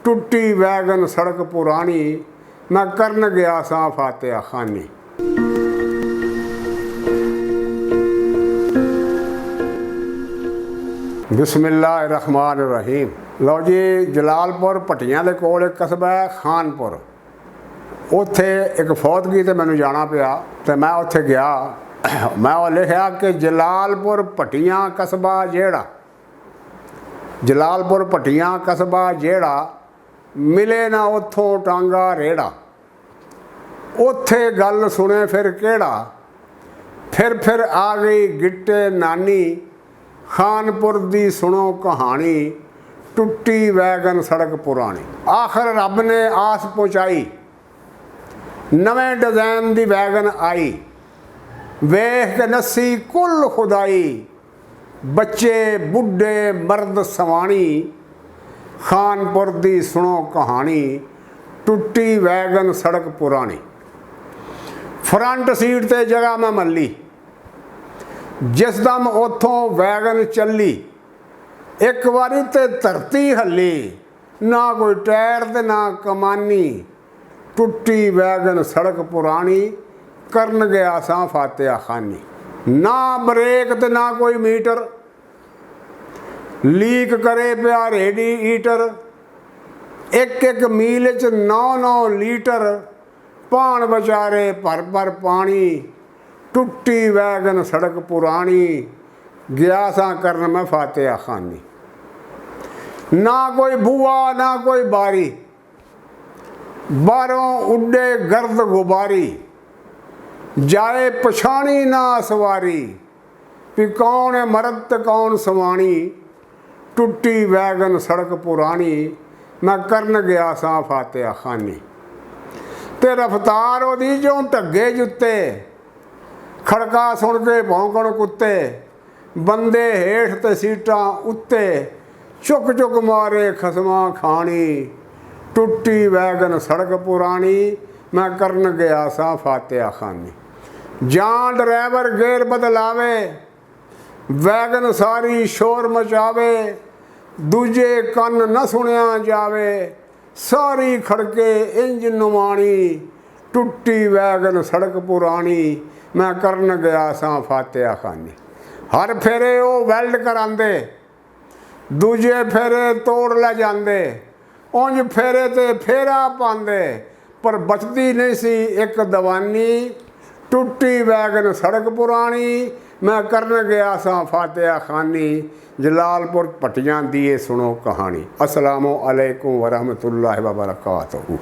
टुटी वैगन सड़क पुरानी, मैं करन गया सा फातिहा खानी। बिस्मिल्लाहिर्रहमानिर्रहीम। लो जी, जलालपुर भट्टियां दे कोल एक कस्बा है खानपुर। उत्थे एक फौतगी ते मैनू जाना पिया ते मैं उत्थे गया। मैं वो लिखा कि जलालपुर भट्टियां कस्बा जेड़ा, जलालपुर भट्टियां कस्बा जेड़ा, मिले ना उत्थों टांगा रेड़ा। उत्थे गल सुने फिर केड़ा, फिर आ गई गिट्टे नानी, खानपुर दी सुनो कहानी, टुटी वैगन सड़क पुरानी। आखिर रब ने आस पहुँचाई, नवें डिज़ाइन दी वैगन आई, वेख के नसी कुल खुदाई, बच्चे बुढ़े मर्द सवाणी, खानपुर दी सुनो कहानी, टुटी वैगन सड़क पुरानी। फ्रंट सीट ते जगह मैं मल्ली, जिस दम उथों वैगन चली, एक बारी ते धरती हली, ना कोई टायर ते ना कमानी, टुटी वैगन सड़क पुरानी, करन गया सा फातिहा खानी। ना ब्रेक ते ना कोई मीटर, लीक करे पिया रेडिएटर, एक मील च 9-9 लीटर, पान बचारे भर पानी, टुटी वैगन सड़क पुरानी, गया सा करन मैं फातिहा खानी। ना कोई बुआ ना कोई बारी, बारों उड्डे गर्द गुबारी, जाए पछाणी ना सवारी, भी कौन है मर्द ते कौन सवाणी, टुटी वैगन सड़क पुरानी, मैं करन गया सा फातिहा खानी। ते रफ्तार ओदी जो ढगे जुत्ते, खड़का सुन के भौंकण कुत्ते, बंदे हेठ ते सीटां उत्ते, चुक मारे खसमां खानी, टुटी वैगन सड़क पुरानी, मैं करन गया सा फातिहा खानी। जां ड्राइवर गेर बदलावे, वैगन सारी शोर मचावे, दूजे कन न सुनिया जावे, सारी खड़के इंज नुमाणी, टुटी वैगन सड़क पुरानी, मैं करन गया सा फातिहा खानी। हर फेरे वो वैल्ड करांदे, दूजे फेरे तोड़ ले जांदे, उंज फेरे ते फेरा पांदे, पर बचती नहीं सी एक दवानी, टुटी वैगन सड़क पुरानी, मैं करन गया सा फातिहा खानी। जलालपुर भट्टियां दी सुनो कहानी। अस्सलामु अलैकुम वरहमतुल्लाहि व बरकातहू।